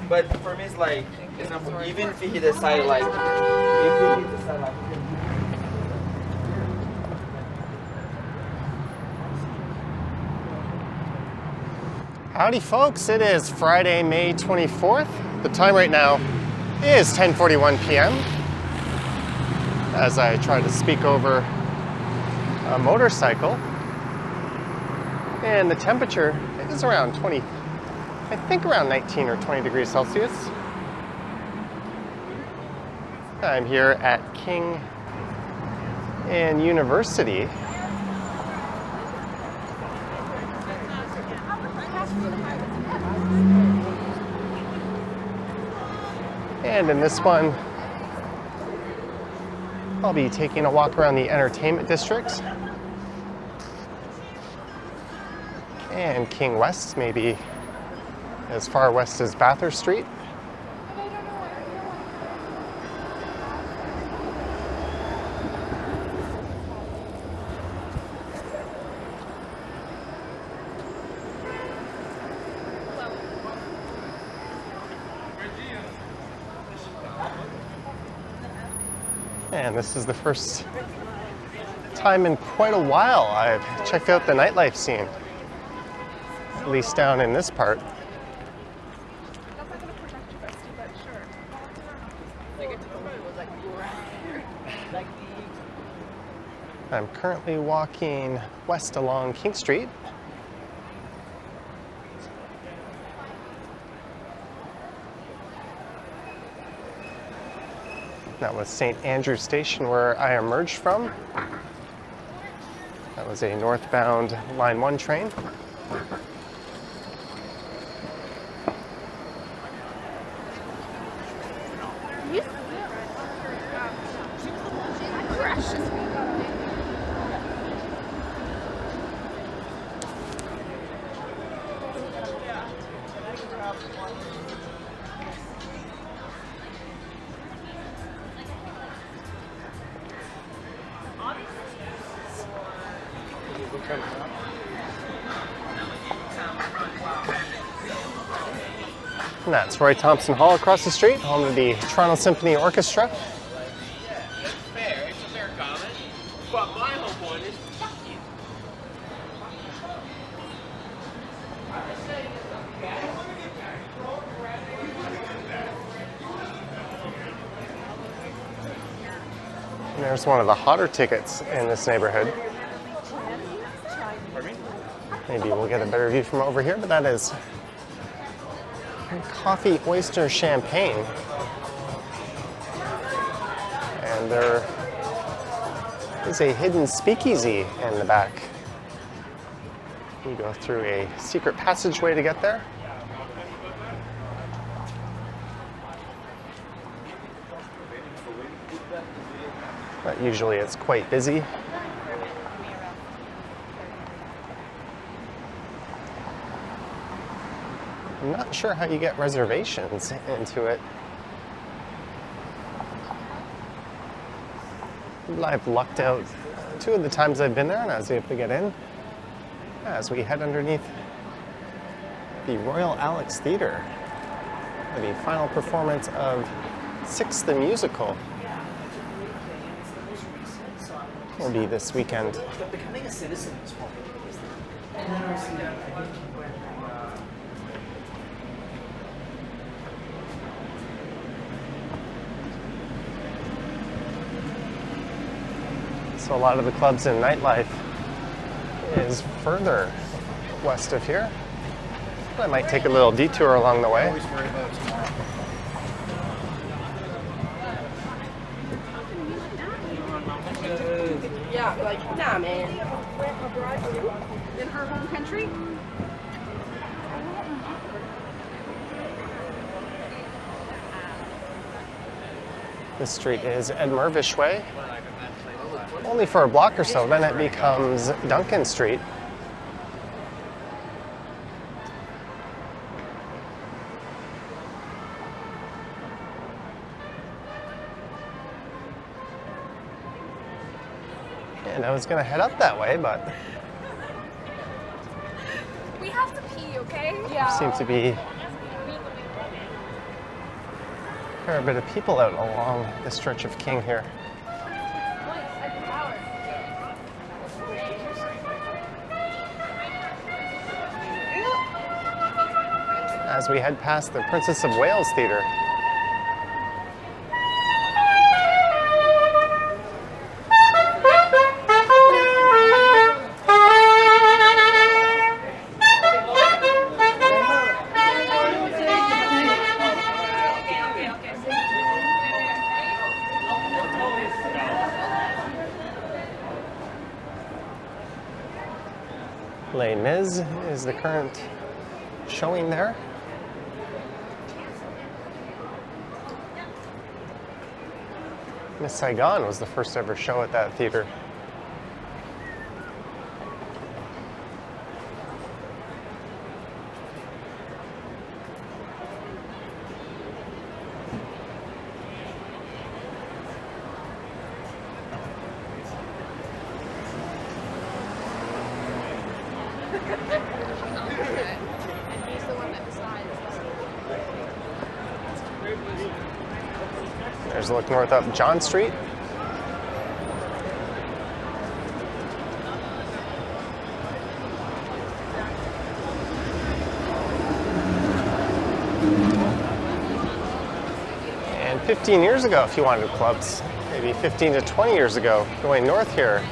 But for me, it's like, even if he decide like, if he decide like. Howdy folks, it is Friday, May 24th. The time right now is 10:41 p.m. as I try to speak over a motorcycle. And the temperature is around 20, I think around 19 or 20 degrees Celsius. I'm here at King and University. And in this one, I'll be taking a walk around the entertainment district. And King West, maybe as far west as Bathurst Street. And this is the first time in quite a while I've checked out the nightlife scene, at least down in this part. I'm currently walking west along King Street. That was St Andrew Station where I emerged from. That was a northbound Line 1 train. And that's Roy Thompson Hall across the street, home of the Toronto Symphony Orchestra. It's fair, it's a fair comment, but my whole point is, fuck you. And there's one of the hotter tickets in this neighborhood. Maybe we'll get a better view from over here, but that is coffee, oyster, champagne. And there is a hidden speakeasy in the back. You go through a secret passageway to get there. But usually it's quite busy. I'm not sure how you get reservations into it. I've lucked out 2 of the times I've been there and I was able to get in as we head underneath the Royal Alex Theatre for the final performance of Six the Musical. Will be this weekend. Becoming a citizen is one. So a lot of the clubs and nightlife is further west of here. I might take a little detour along the way. Always worry about tomorrow. Yeah, like, nah, man. In her home country? This street is Ed Mervish Way. Only for a block or so, then it becomes Duncan Street. And I was going to head up that way, but We have to pee, okay? Yeah. seems to be a fair bit of people out along the stretch of King here. As we head past the Princess of Wales Theatre. Les Mis is the current showing there. Miss Saigon was the first ever show at that theater. And he's the one that decides. There's a look north up John Street. And 15 years ago, if you wanted clubs, maybe 15 to 20 years ago, going north here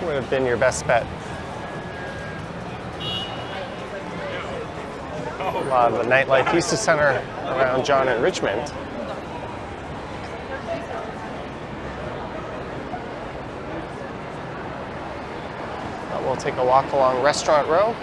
would have been your best bet. A lot of the nightlife used to center around John and Richmond. But we'll take a walk along Restaurant Row.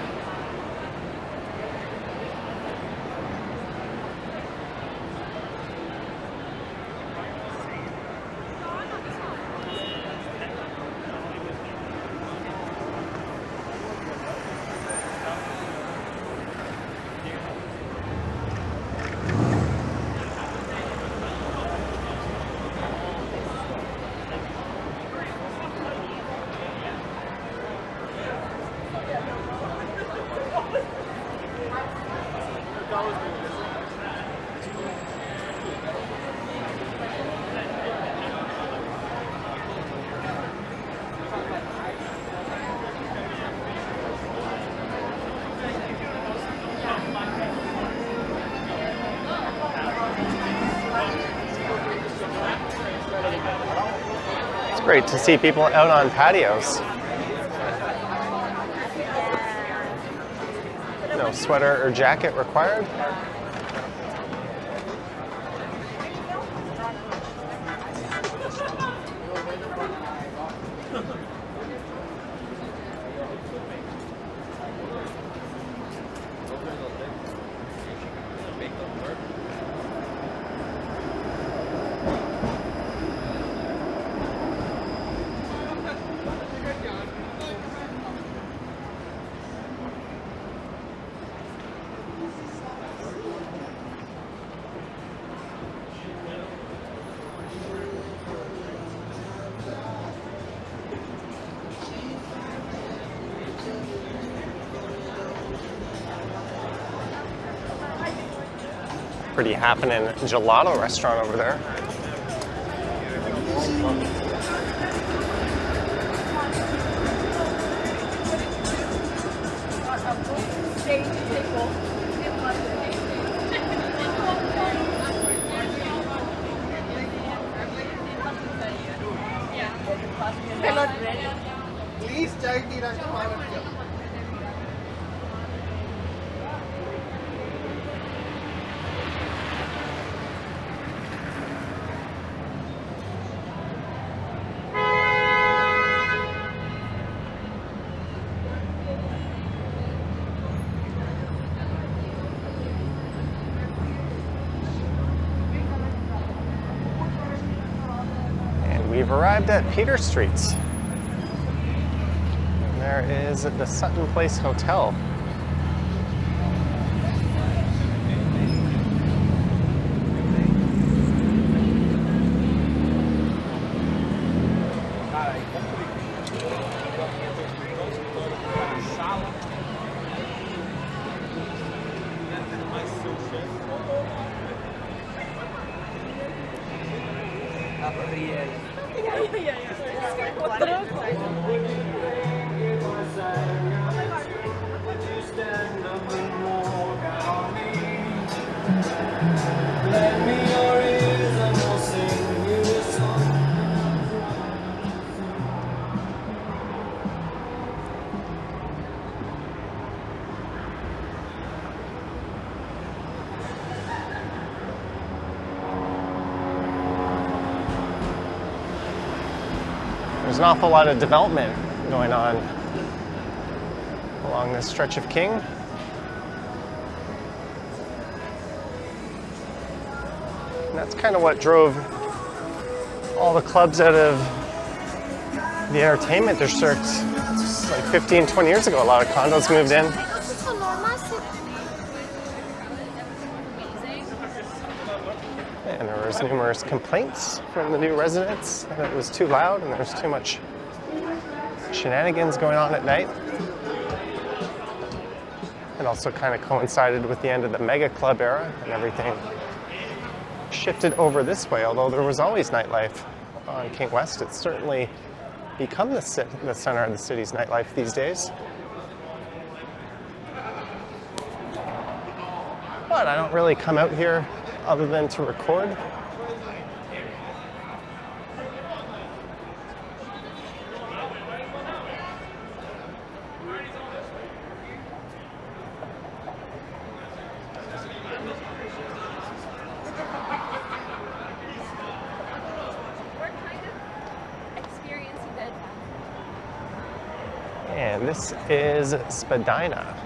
It's great to see people out on patios. No sweater or jacket required. Pretty happening gelato restaurant over there. Please check the restaurant. We've arrived at Peter Street. And there is the Sutton Place Hotel. There's an awful lot of development going on along this stretch of King. And that's kind of what drove all the clubs out of the entertainment district like 15, 20 years ago. A lot of condos moved in. And there was numerous complaints from the new residents that it was too loud and there was too much shenanigans going on at night. It also kind of coincided with the end of the mega club era and everything shifted over this way. Although there was always nightlife on King West, it's certainly become the center of the city's nightlife these days. But I don't really come out here other than to record. And this is Spadina.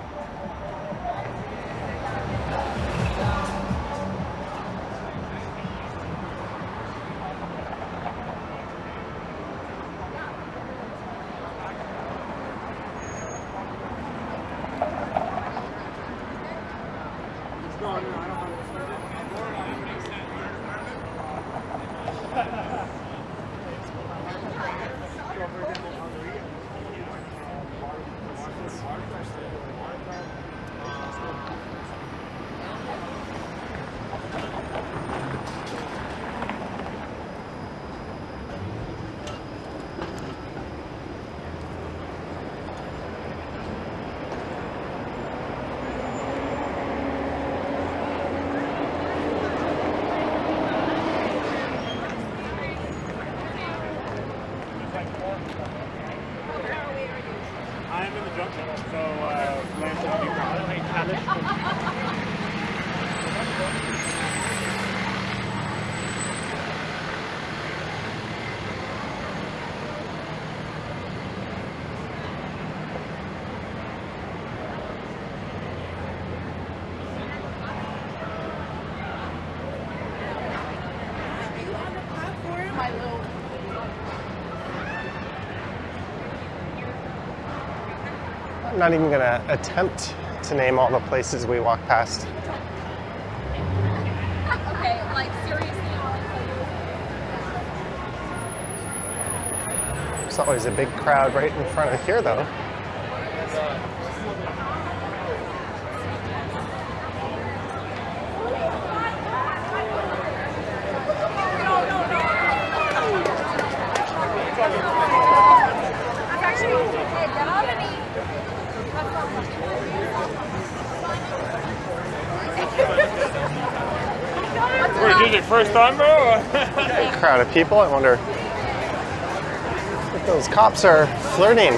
I'm not even going to attempt to name all the places we walk past. Okay, like seriously. There's always a big crowd right in front of here, though. Is it first time, bro? Big crowd of people. I wonder if those cops are flirting.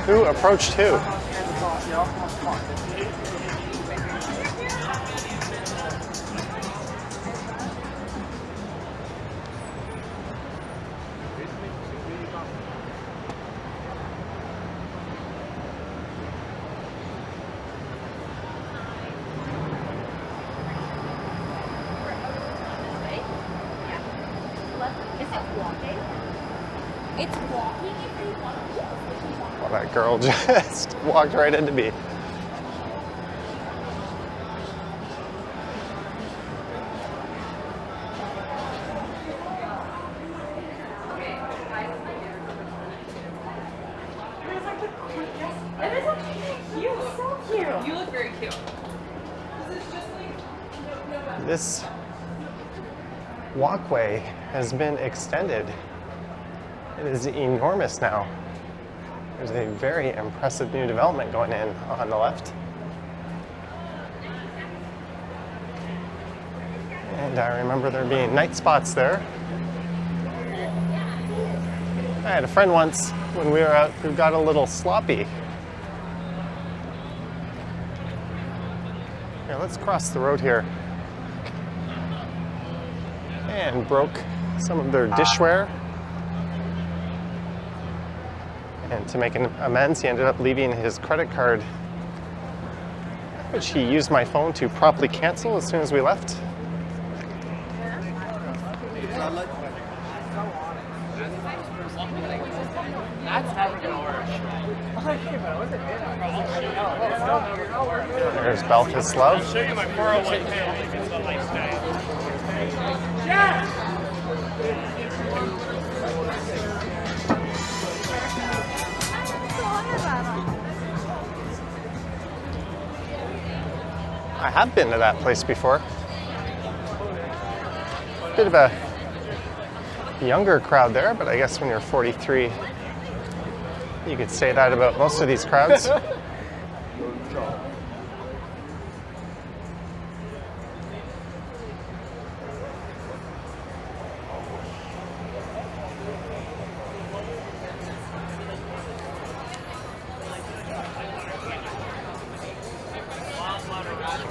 Who approached who? walking? It's walking if you want to. Well, that girl just walked right into me. It is actually cute. So cute. You look very cute. This walkway has been extended. It is enormous now. There's a very impressive new development going in on the left. And I remember there being night spots there. I had a friend once when we were out who got a little sloppy. Here, let's cross the road here. And broke some of their dishware. And to make an amends, he ended up leaving his credit card, which he used my phone to promptly cancel as soon as we left. That's never gonna work. There's Belfast Love. Show you my 401k. It's a nice day. I have been to that place before. Bit of a younger crowd there, but I guess when you're 43, you could say that about most of these crowds.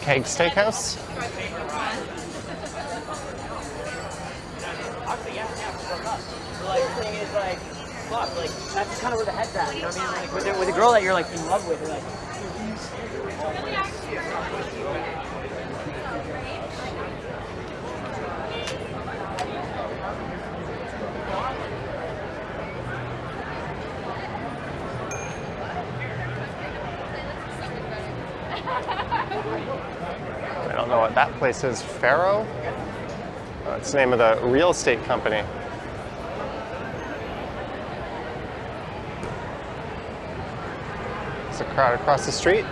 Keg Steakhouse. Like, the thing is, like, fuck, like, that's kind of where the head's at, you know what I mean? Like, with a girl that you're, like, in love with, you're like... I don't know what that place is. Faro? It's the name of the real estate company. There's a crowd across the street.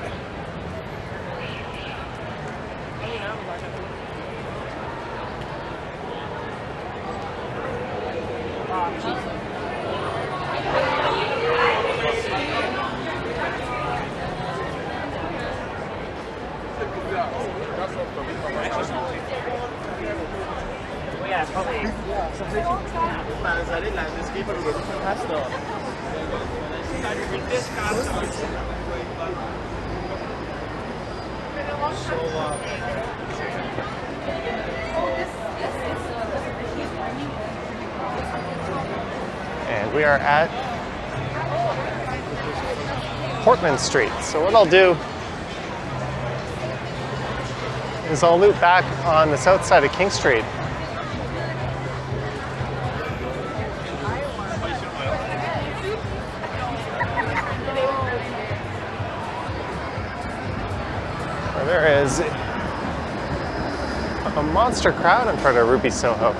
Yeah, probably. And we are at Portman Street. So what I'll do is I'll loop back on the south side of King Street. Where there is a monster crowd in front of Ruby Soho.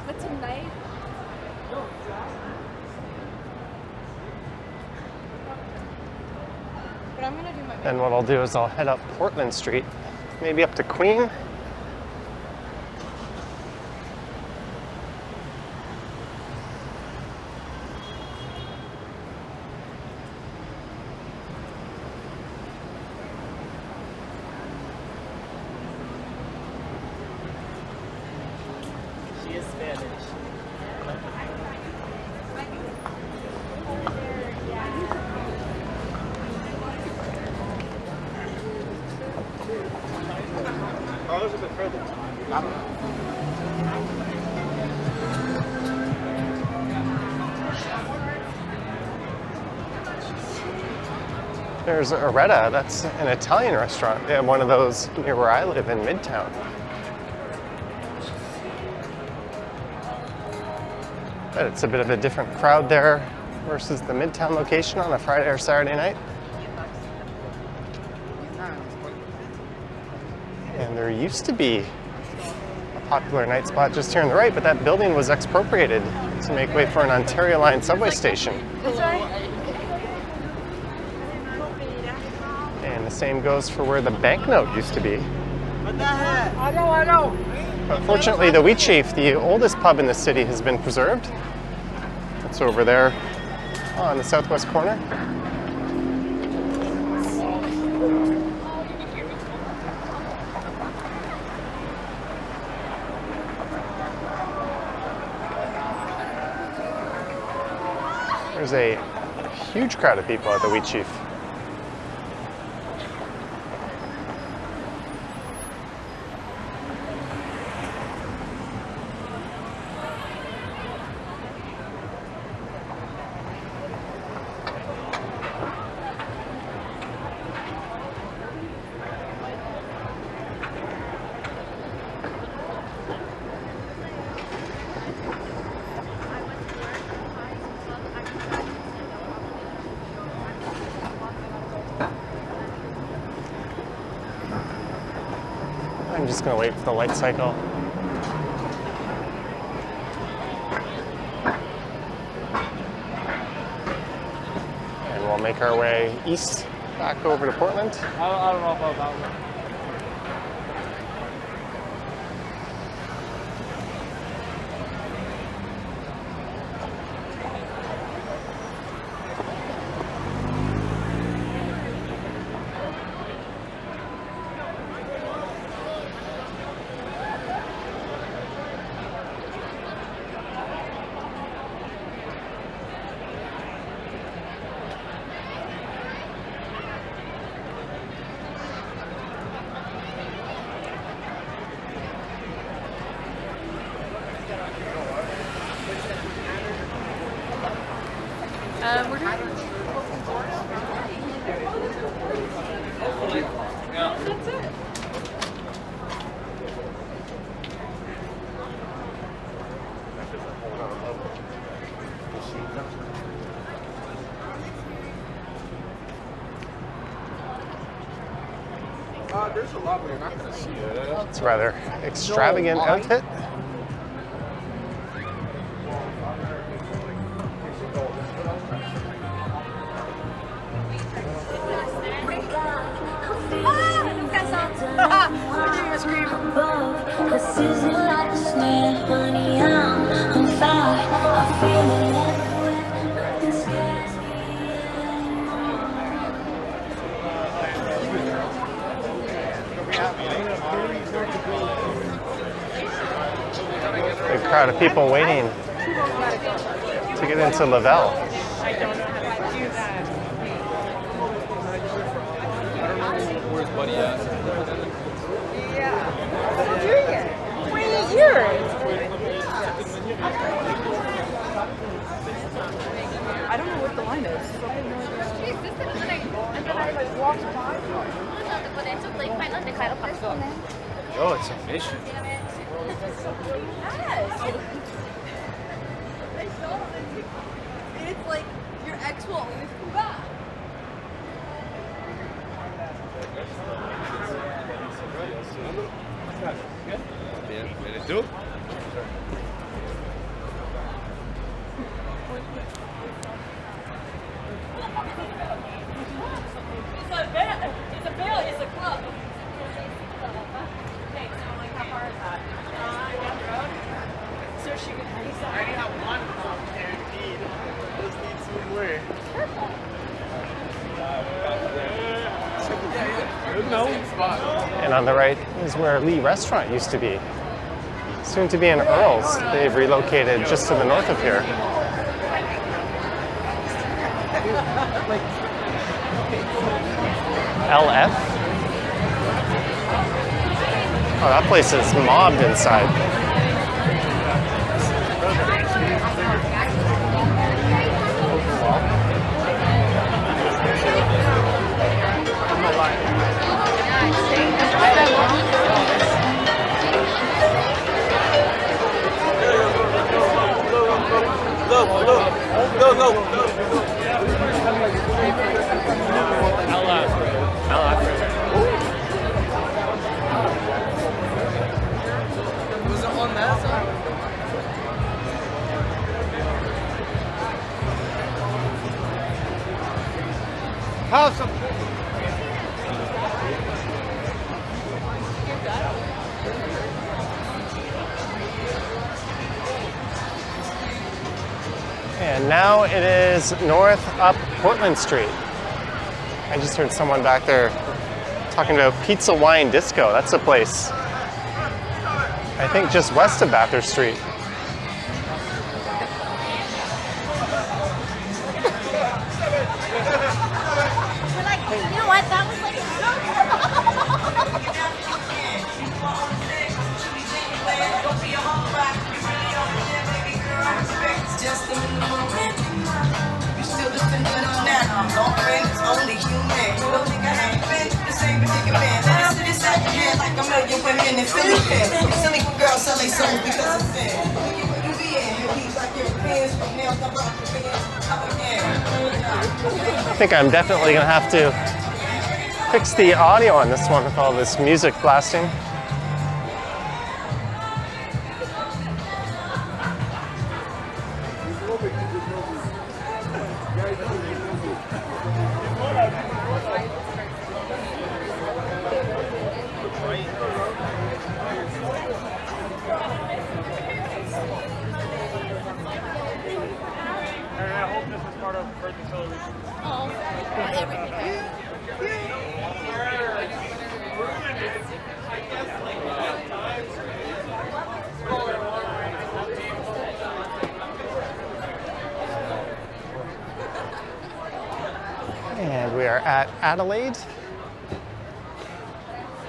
But tonight, but I'm gonna do my Then what I'll do is I'll head up Portland Street, maybe up to Queen. She is Spanish. Carlos a bit further. There's Aretta, that's an Italian restaurant. They have one of those near where I live in Midtown. But it's a bit of a different crowd there versus the Midtown location on a Friday or Saturday night. And there used to be a popular night spot just here on the right, but that building was expropriated to make way for an Ontario Line subway station. And the same goes for where the banknote used to be. I know. But fortunately, the Wheat Chief, the oldest pub in the city, has been preserved. It's over there on the southwest corner. There's a huge crowd of people at the Wheat Chief. I'm just gonna wait for the light cycle. And we'll make our way east back over to Portland. I don't know about that one. We're doing that's it. There's a lot, but you're not going to see it. It's a rather extravagant outfit. Big crowd of people waiting to get into Lavelle. I don't know how to do that. Where's Buddy at? Yeah. Still doing it. 28 years. I don't know what the line is. And then I like walked by. Oh, it's efficient. Yes. It's like your ex will always come back. Bien, ¿eres tú? It's a bill. It's a club. Okay, so like how far is that? Down the road. So she could use that. I already have one club guaranteed. Just need two more. No spot. And on the right is where Lee Restaurant used to be. Soon to be in Earl's. They've relocated just to the north of here. LF? Oh, that place is mobbed inside. Was it on that side? And now it is north up Portland Street. I just heard someone back there talking about Pizza Wine Disco. That's a place, I think, just west of Bathurst Street. We're like, you know what? That was like. Just a moment. You still looking good on that. Don't think it's only human. You don't think I ain't been the same predicament. Now to this out your head like a million women in Philippines. Silly girls sell their souls because of sin. You be in your heat like your pants from nails up off your pants. Up again. I think I'm definitely gonna have to fix the audio on this one with all this music blasting. I hope this is part of birthday celebration. And we are at Adelaide.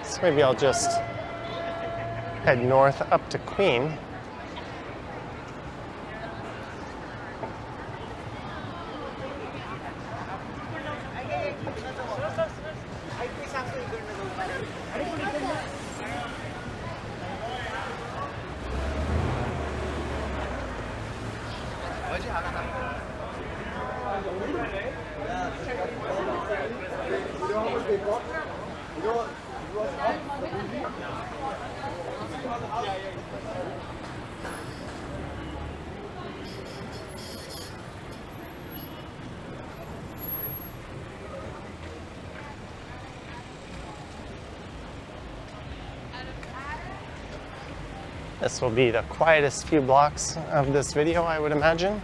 So maybe I'll just head north up to Queen. This will be the quietest few blocks of this video, I would imagine.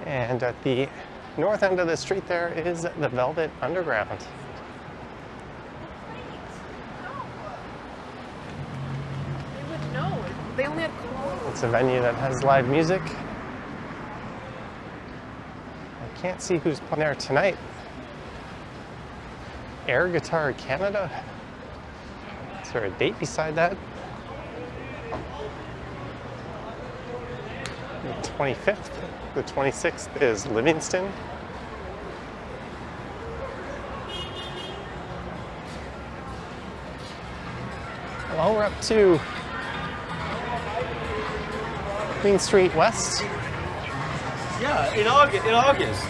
And at the north end of the street there is the Velvet Underground. They would know. They only had clothes. It's a venue that has live music. I can't see who's playing there tonight. Air Guitar Canada. Is there a date beside that? The 25th. The 26th is Livingston. Well, we're up to Queen Street West. Yeah, in August.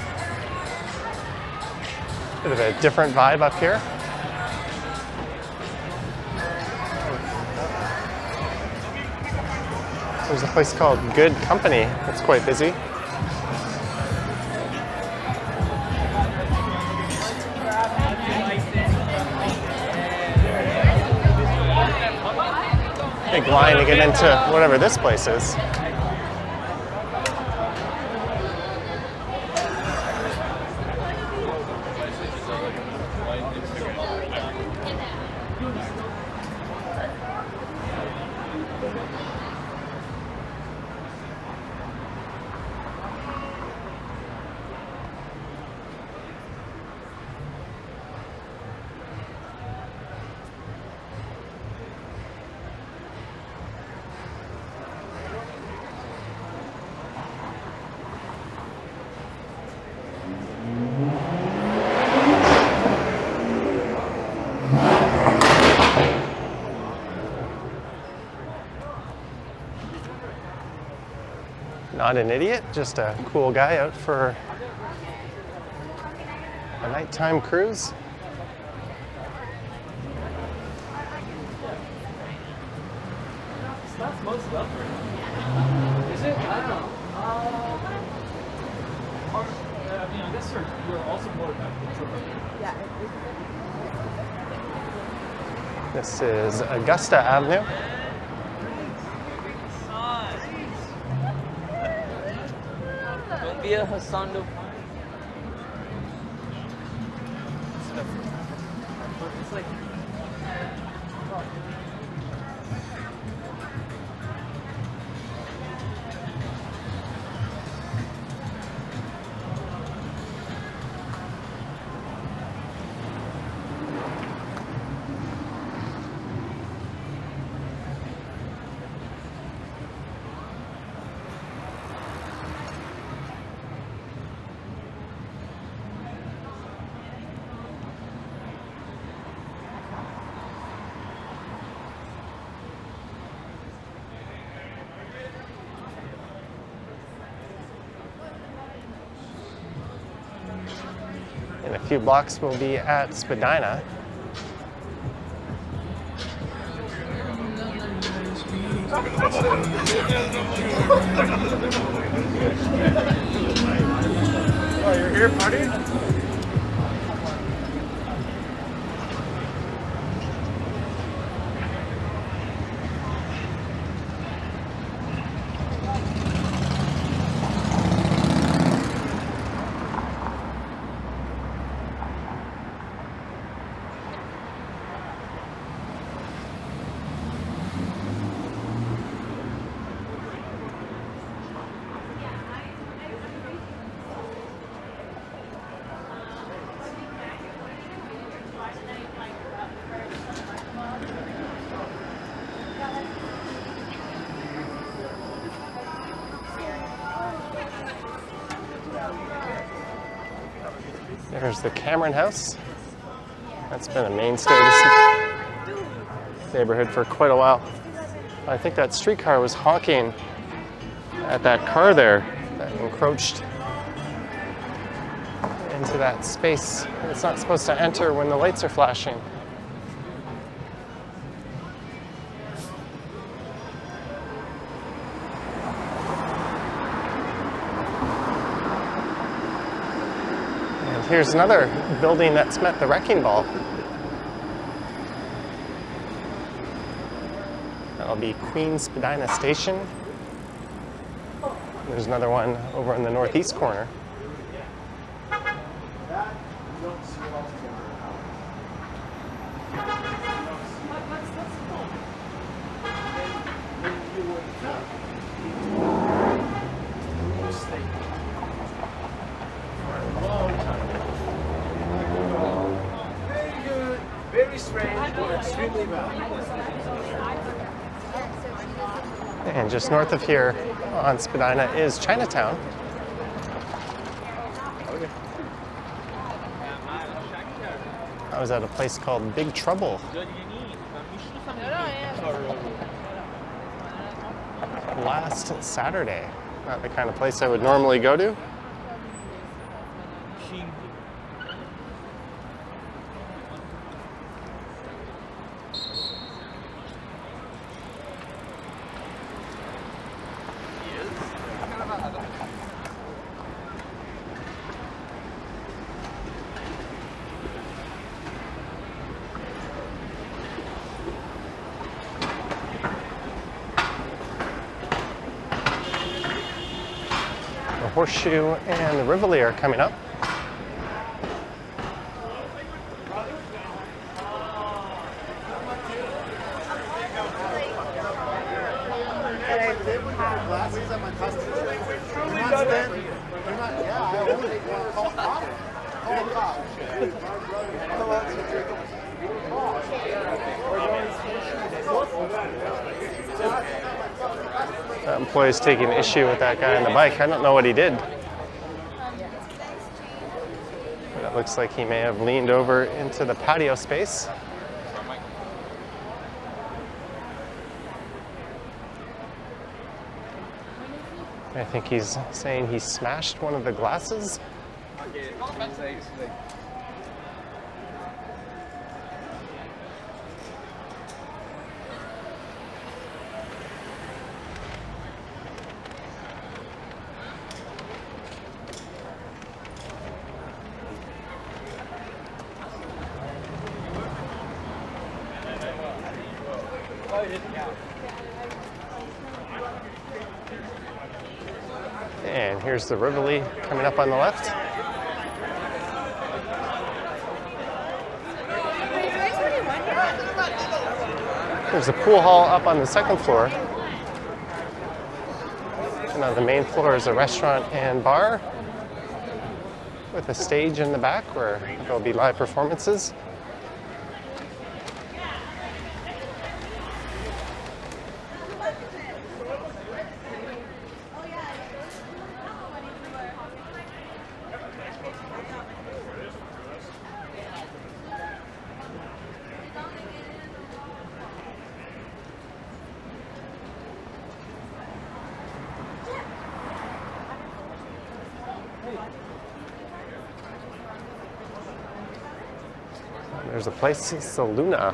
Bit of a different vibe up here. There's a place called Good Company that's quite busy. Big line to get into whatever this place is. Not an idiot, just a cool guy out for a nighttime cruise. That's most of it. Is it? I don't know. I mean, I guess you're also more about Yeah. This is Augusta Avenue. Don't be a Hassando. It's like. In a few blocks, we'll be at Spadina. Oh, you're here partying? There's the Cameron House. That's been a mainstay of this neighborhood for quite a while. I think that streetcar was honking at that car there that encroached into that space. It's not supposed to enter when the lights are flashing. Here's another building that's met the wrecking ball. That'll be Queen Spadina Station. There's another one over in the northeast corner. Very strange or extremely bad. And just north of here on Spadina is Chinatown. I was at a place called Big Trouble last Saturday. Not the kind of place I would normally go to. The Horseshoe and the Rivoli are coming up. The employee's taking issue with that guy on the bike. I don't know what he did. But it looks like he may have leaned over into the patio space. I think he's saying he smashed one of the glasses. And here's the Rivoli coming up on the left. There's a pool hall up on the second floor. And on the main floor is a restaurant and bar with a stage in the back where there'll be live performances. There's a place, it's the Luna.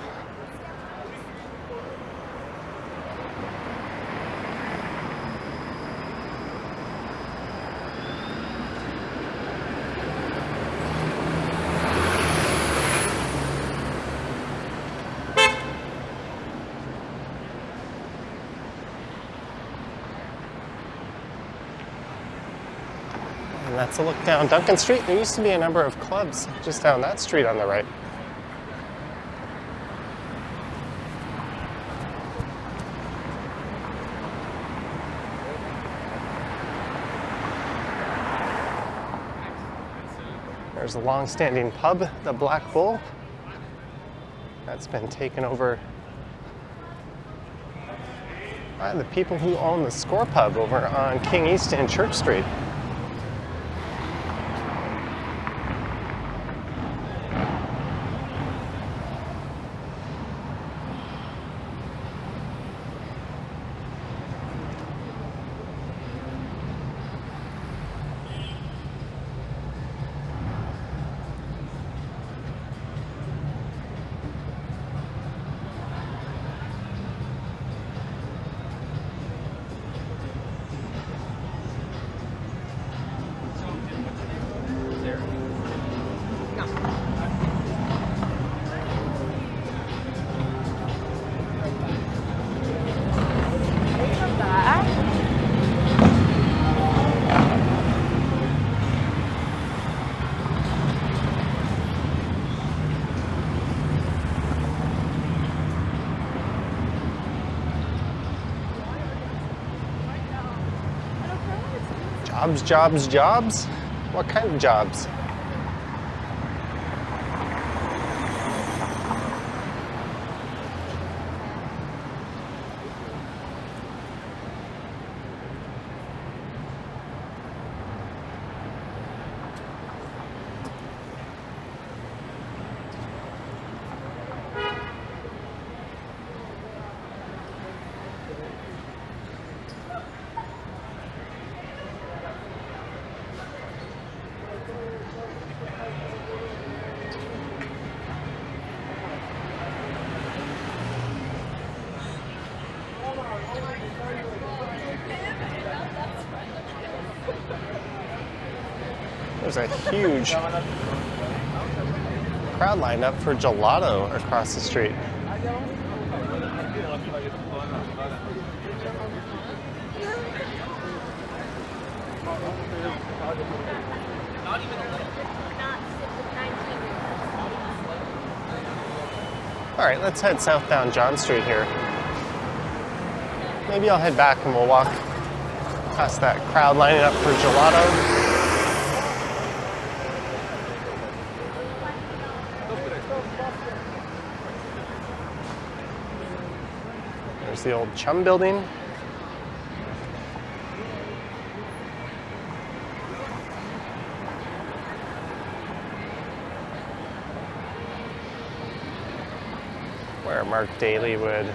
And that's a look down Duncan Street. There used to be a number of clubs just down that street on the right. There's a long-standing pub, the Black Bull. That's been taken over by the people who own the Score Pub over on King East and Church Street. Jobs, jobs, jobs? What kind of jobs? There's a huge crowd lined up for gelato across the street. All right, let's head southbound John Street here. Maybe I'll head back and we'll walk past that crowd lining up for gelato. There's the old Chum building. Where Mark Daly would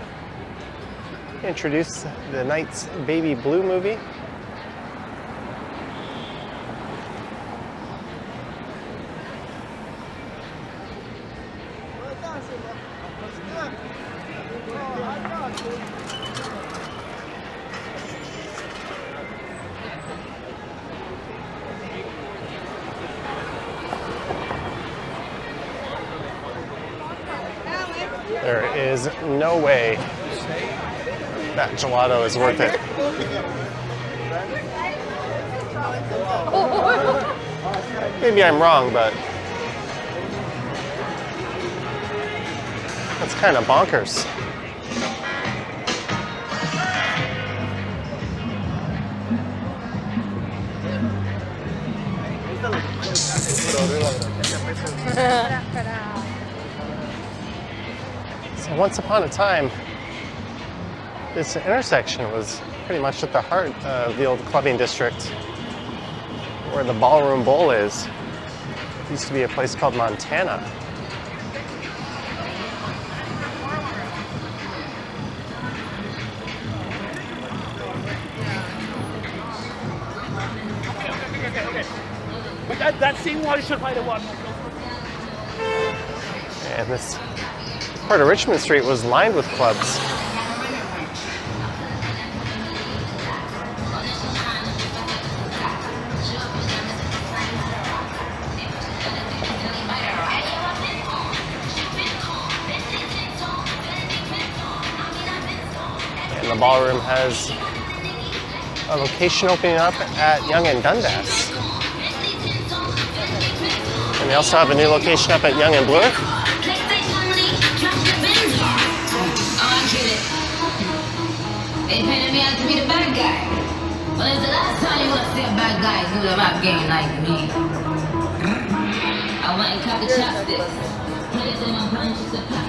introduce the Knight's Baby Blue movie. There is no way that gelato is worth it. Maybe I'm wrong, but that's kind of bonkers. So once upon a time, this intersection was pretty much at the heart of the old clubbing district where the Ballroom Bowl is. It used to be a place called Montana. But that same one should find the one. And this part of Richmond Street was lined with clubs. And the ballroom has a location opening up at Yonge and Dundas. And they also have a new location up at Yonge and Bloor. They painted me out to be the bad guy. Well, it's the last time you want to see a bad guy do the rap game like me. I went and cut the chopsticks. Put it in my punches to pack.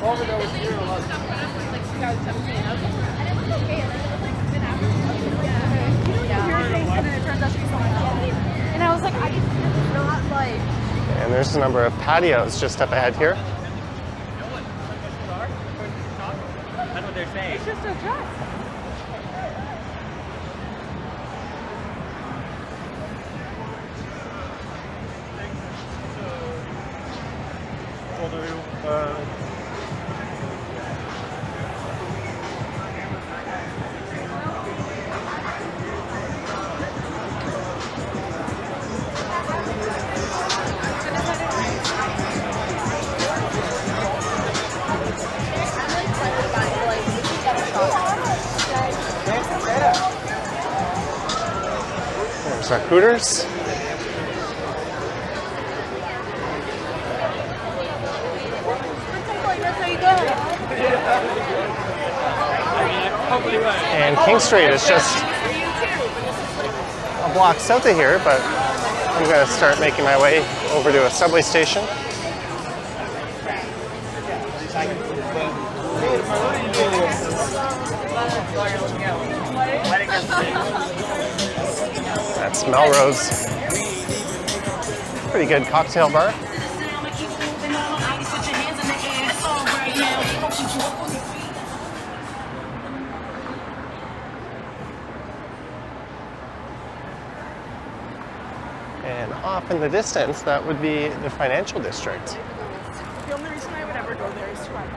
Over there was 0 like 2017. I was like, and it was okay. And then it turns out to be someone else. And I was like, I just not like. And there's a number of patios just up ahead here. That's what they're saying. It's just a dress. There's our Hooters. And King Street is just a block south of here, but I'm going to start making my way over to a subway station. That's Melrose. Pretty good cocktail bar. And off in the distance, that would be the financial district. The only reason I would ever go there is to run.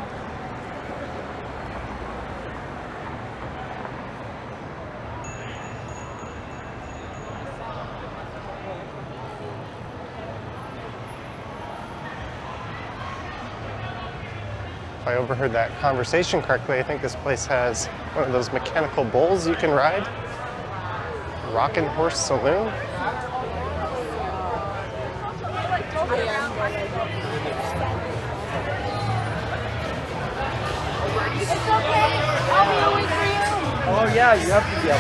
I overheard that conversation correctly, I think this place has one of those mechanical bowls you can ride. Rockin' Horse Saloon. It's okay. I'll be waiting for you. Oh yeah, you have to be up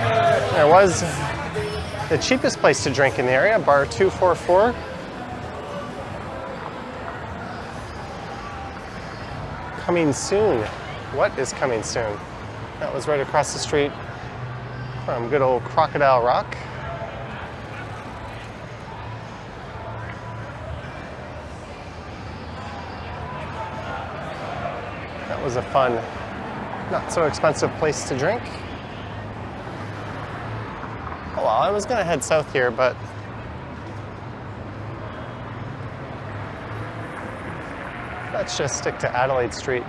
tomorrow. There was the cheapest place to drink in the area, Bar 244. Coming soon. What is coming soon? That was right across the street from good old Crocodile Rock. That was a fun, not so expensive place to drink. Oh, well, I was gonna head south here, but let's just stick to Adelaide Street.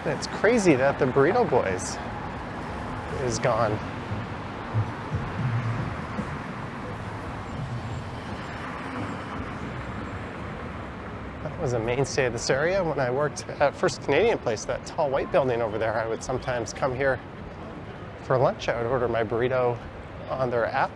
It's crazy that the Burrito Boys is gone. That was a mainstay of this area. When I worked at First Canadian Place, that tall white building over there, I would sometimes come here for lunch. I would order my burrito on their app.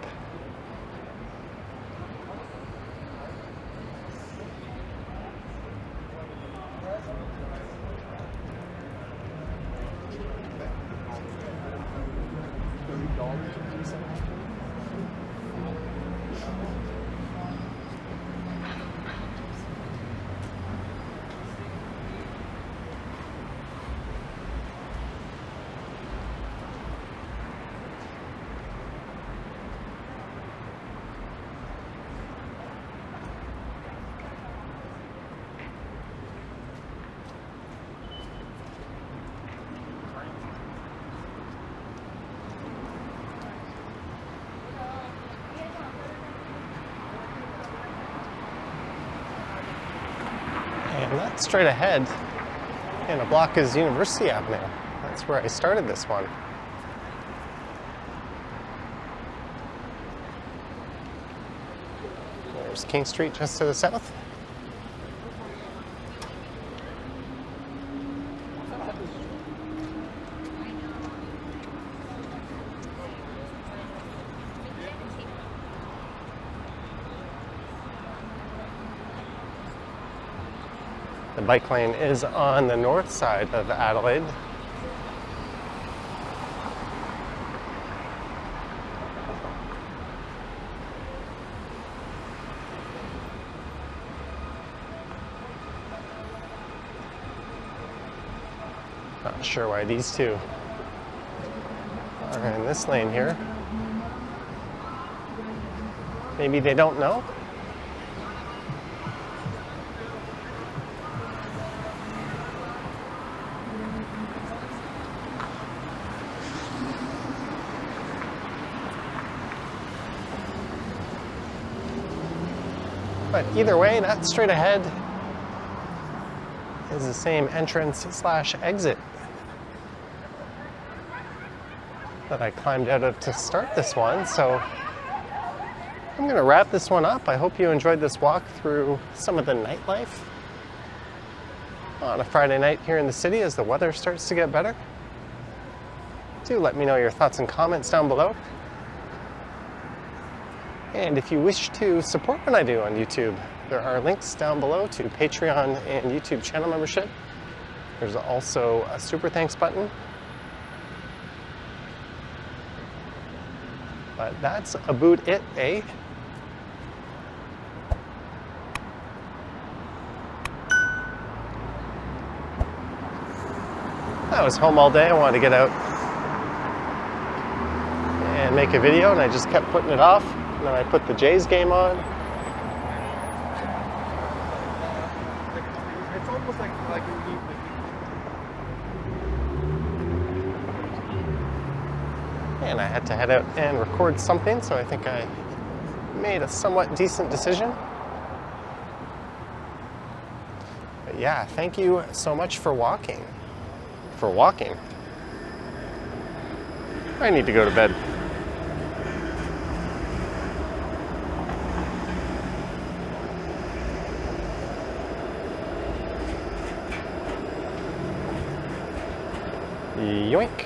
And that's straight ahead in a block is University Avenue. That's where I started this one. There's King Street just to the south. The bike lane is on the north side of Adelaide. Not sure why these two are in this lane here. Maybe they don't know. But either way, that straight ahead is the same entrance / exit that I climbed out of to start this one. So I'm going to wrap this one up. I hope you enjoyed this walk through some of the nightlife on a Friday night here in the city as the weather starts to get better. Do let me know your thoughts and comments down below. And if you wish to support what I do on YouTube, there are links down below to Patreon and YouTube channel membership. There's also a super thanks button. But that's about it, eh? I was home all day. I wanted to get out and make a video, and I just kept putting it off. And then I put the Jays game on. It's almost like And I had to head out and record something, so I think I made a somewhat decent decision. But yeah, thank you so much for walking. For walking. I need to go to bed. Yoink.